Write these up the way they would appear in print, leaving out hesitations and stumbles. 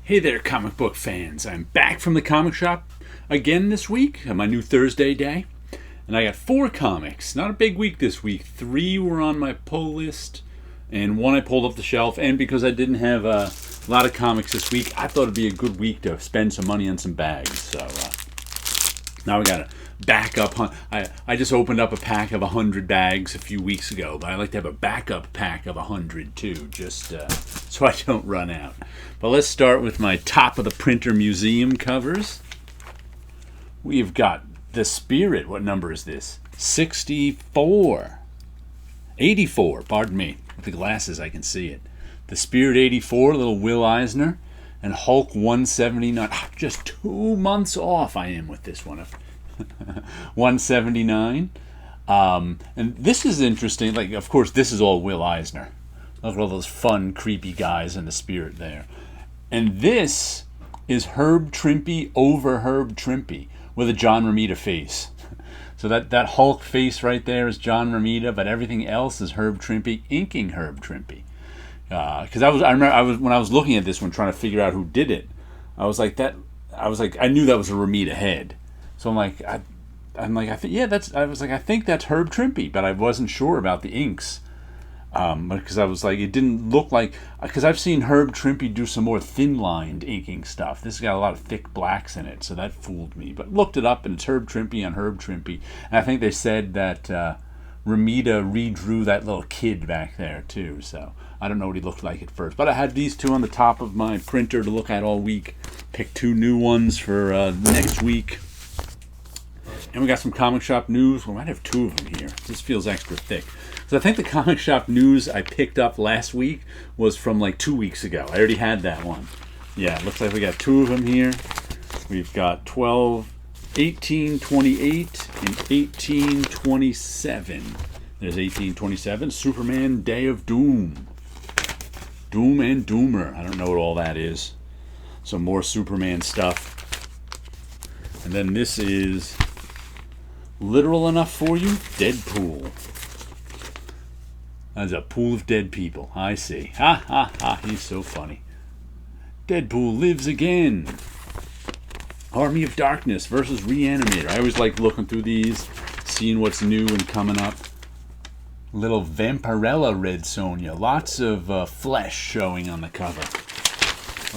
Hey there, comic book fans. I'm back from the comic shop again this week on my new Thursday day. And I got 4 comics. Not a big week this week. 3 were on my pull list, and 1 I pulled off the shelf. And because I didn't have a lot of comics this week, I thought it'd be a good week to spend some money on some bags. So now we got a backup. I just opened up a pack of 100 bags a few weeks ago, but I like to have a backup pack of 100 too, just so I don't run out. But let's start with my top of the printer museum covers. We've got The Spirit. What number is this? 64. 84, pardon me. With the glasses I can see it. The Spirit 84, little Will Eisner. And Hulk 179. Just 2 months off I am with this one. 179. And this is interesting. Like, of course, this is all Will Eisner. Look at all those fun, creepy guys in The Spirit there. And this is Herb Trimpe over Herb Trimpe with a John Romita face. So that Hulk face right there is John Romita, but everything else is Herb Trimpe inking Herb Trimpe. Because I remember when I was looking at this one trying to figure out who did it, I knew that was a Romita head. So I think that's Herb Trimpe, but I wasn't sure about the inks. Because I was like, it didn't look like, because I've seen Herb Trimpe do some more thin-lined inking stuff. This has got a lot of thick blacks in it, so that fooled me. But looked it up, and it's Herb Trimpe on Herb Trimpe. And I think they said that Romita redrew that little kid back there, too. So I don't know what he looked like at first. But I had these 2 on the top of my printer to look at all week. Picked 2 new ones for next week. And we got some comic shop news. We might have 2 of them here. This feels extra thick. So I think the comic shop news I picked up last week was from like 2 weeks ago. I already had that one. Yeah, it looks like we got 2 of them here. We've got 1828 and 1827. There's 1827. Superman Day of Doom. Doom and Doomer. I don't know what all that is. Some more Superman stuff. And then this is literal enough for you? Deadpool. That's a pool of dead people. I see. Ha ha ha. He's so funny. Deadpool lives again. Army of Darkness versus Reanimator. I always like looking through these, seeing what's new and coming up. Little Vampirella Red Sonja. Lots of flesh showing on the cover.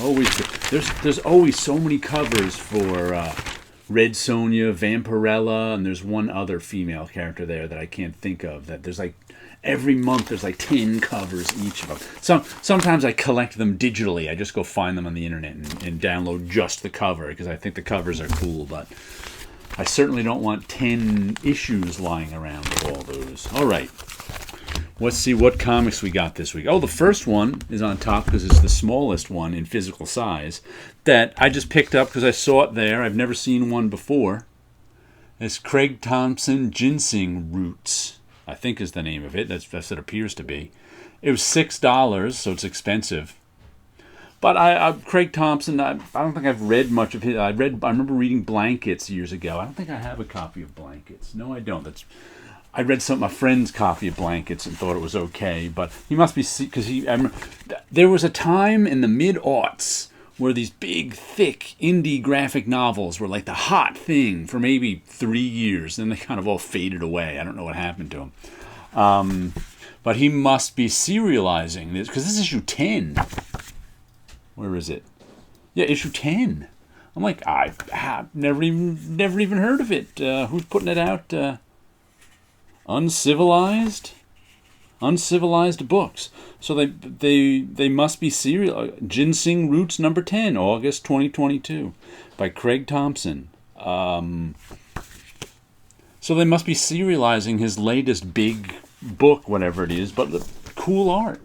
Always. There's always so many covers for Red Sonja, Vampirella, and there's one other female character there that I can't think of. That there's like every month there's like 10 covers each of them. Sometimes I collect them digitally. I just go find them on the internet and download just the cover because I think the covers are cool. But I certainly don't want 10 issues lying around of all those. All right. Let's see what comics we got this week. Oh, the first one is on top because it's the smallest one in physical size that I just picked up because I saw it there. I've never seen one before. It's Craig Thompson Ginseng Roots, I think is the name of it. That's what it appears to be. It was $6, so it's expensive. But Craig Thompson, I don't think I've read much of his. I remember reading Blankets years ago. I don't think I have a copy of Blankets. No, I don't. I read my friend's copy of Blankets and thought it was okay, but he must be, because there was a time in the mid-aughts where these big, thick indie graphic novels were like the hot thing for maybe 3 years, and they kind of all faded away. I don't know what happened to them. But he must be serializing this, because this is issue 10. Where is it? Yeah, issue 10. I'm like, I've never even heard of it. Who's putting it out? Uncivilized books. So they must be serial. Ginseng Roots number 10, August 2022, by Craig Thompson. So they must be serializing his latest big book, whatever it is. But the cool art.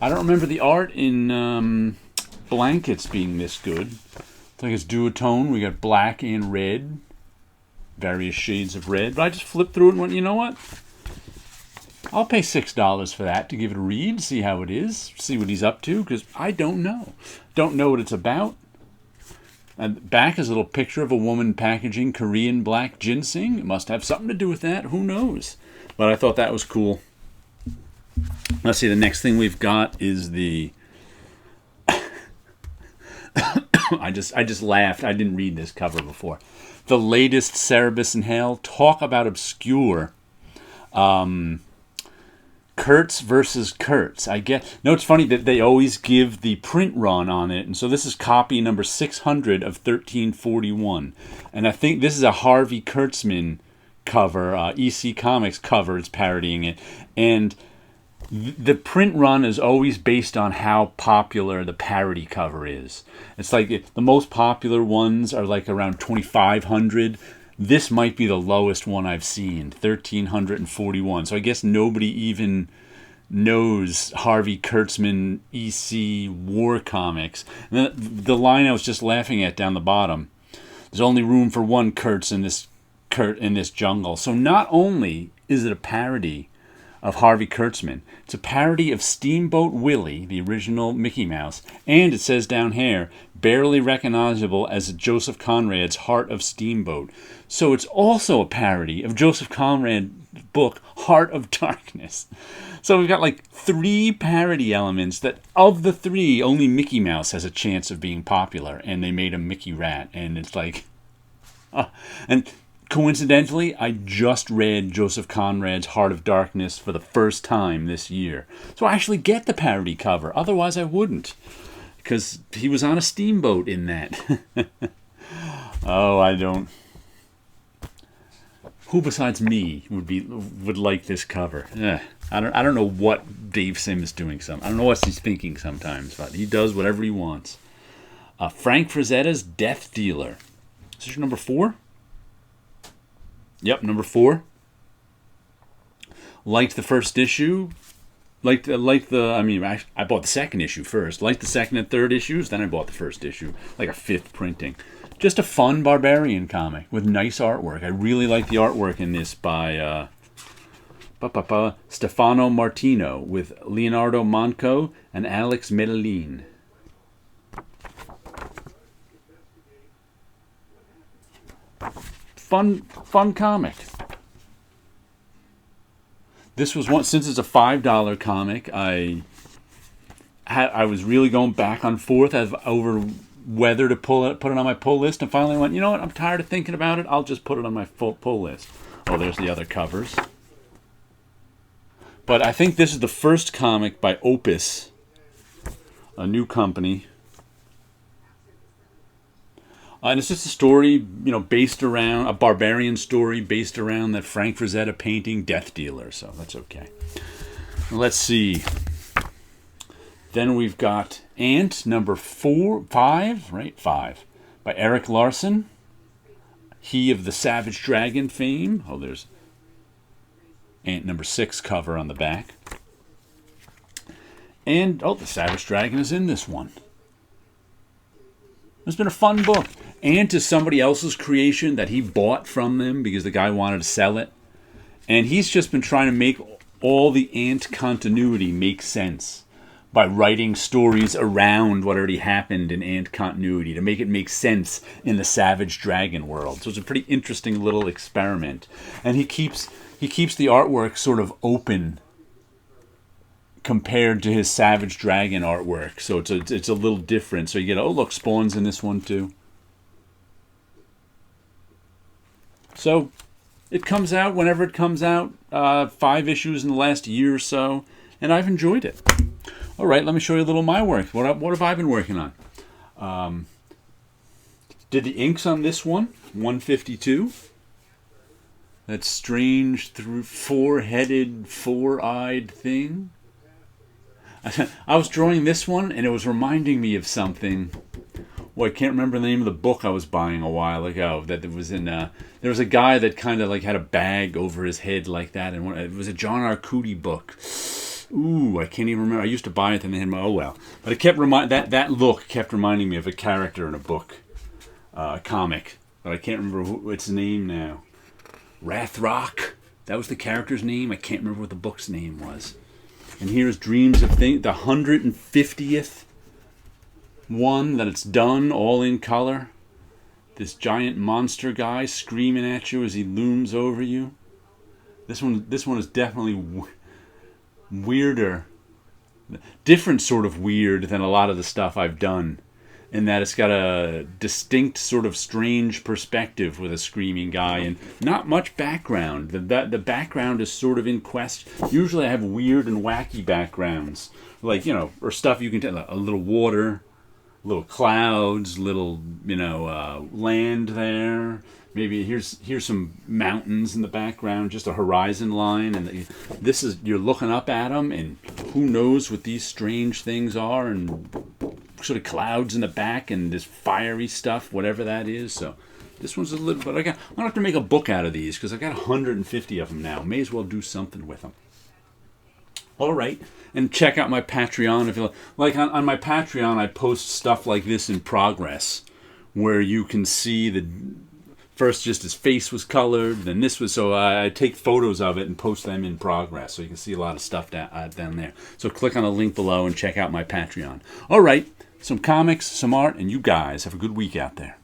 I don't remember the art in Blankets being this good. I think it's duotone. We got black and red. Various shades of red. But I just flipped through it and went, you know what? I'll pay $6 for that to give it a read, see how it is, see what he's up to, because I don't know. Don't know what it's about. And back is a little picture of a woman packaging Korean black ginseng. It must have something to do with that. Who knows? But I thought that was cool. Let's see, the next thing we've got is the I just laughed. I didn't read this cover before. The latest Cerebus in Hell. Talk about obscure. Kurtz versus Kurtz. I get. No, it's funny that they always give the print run on it, and so this is copy number 600 of 1341, and I think this is a Harvey Kurtzman cover, EC Comics cover. It's parodying it, and the print run is always based on how popular the parody cover is. It's like the most popular ones are like around 2,500. This might be the lowest one I've seen, 1,341. So I guess nobody even knows Harvey Kurtzman EC War Comics. And the line I was just laughing at down the bottom, there's only room for one Kurtz in this jungle. So not only is it a parody of Harvey Kurtzman, it's a parody of Steamboat Willie, the original Mickey Mouse, and it says down here, barely recognizable as Joseph Conrad's Heart of Steamboat. So it's also a parody of Joseph Conrad's book, Heart of Darkness. So we've got like 3 parody elements that, of the 3, only Mickey Mouse has a chance of being popular, and they made a Mickey Rat, and it's like... and coincidentally, I just read Joseph Conrad's Heart of Darkness for the first time this year. So I actually get the parody cover. Otherwise, I wouldn't. Because he was on a steamboat in that. Oh, I don't... Who besides me would like this cover? I don't know what Dave Sim is doing. I don't know what he's thinking sometimes, but he does whatever he wants. Frank Frazetta's Death Dealer. Is this your number 4? Yep, number 4. Liked the first issue. I bought the second issue first. Liked the second and third issues, then I bought the first issue. Like a 5th printing. Just a fun barbarian comic with nice artwork. I really like the artwork in this by Stefano Martino with Leonardo Manco and Alex Medellin. Fun comic. This was one, since it's a $5 comic, I was really going back and forth over whether to put it on my pull list, and finally went, you know what, I'm tired of thinking about it, I'll just put it on my pull list. Oh, there's the other covers. But I think this is the first comic by Opus, a new company. And it's just a story, based around, a barbarian story based around that Frank Frazetta painting Death Dealer. So that's okay. Let's see. Then we've got Ant, number 5, by Eric Larson. He of the Savage Dragon fame. Oh, there's Ant number 6 cover on the back. And, the Savage Dragon is in this one. It's been a fun book. Ant is somebody else's creation that he bought from them because the guy wanted to sell it. And he's just been trying to make all the Ant continuity make sense by writing stories around what already happened in Ant continuity to make it make sense in the Savage Dragon world. So it's a pretty interesting little experiment. And he keeps the artwork sort of open compared to his Savage Dragon artwork. So it's a little different. So you get, look, Spawn's in this one too. So it comes out whenever it comes out. 5 issues in the last year or so. And I've enjoyed it. All right, let me show you a little of my work. What have I been working on? Did the inks on this one, 152. That strange, four-headed, four-eyed thing. I was drawing this one, and it was reminding me of something. Well, I can't remember the name of the book I was buying a while ago. That it was in. There was a guy that kind of like had a bag over his head like that, and it was a John Arcudi book. Ooh, I can't even remember. I used to buy it and then, oh well. But it kept that look kept reminding me of a character in a book, comic. But I can't remember its name now. Rathrock. That was the character's name. I can't remember what the book's name was. And here's Dreams of Things, the 150th one that it's done, all in color. This giant monster guy screaming at you as he looms over you. This one is definitely weirder, different sort of weird than a lot of the stuff I've done. in that it's got a distinct sort of strange perspective with a screaming guy and not much background. The background is sort of in quest. Usually I have weird and wacky backgrounds, like, or stuff you can tell, a little water, little clouds, little, land there. Maybe here's some mountains in the background, just a horizon line, and this is, you're looking up at them, and who knows what these strange things are, and sort of clouds in the back, and this fiery stuff, whatever that is. So this one's a little, but I'm gonna have to make a book out of these because I got 150 of them now. May as well do something with them. All right, and check out my Patreon if you like. On my Patreon, I post stuff like this in progress, where you can see the. First, just his face was colored, then this was, so I take photos of it and post them in progress, so you can see a lot of stuff down there. So click on the link below and check out my Patreon. All right, some comics, some art, and you guys have a good week out there.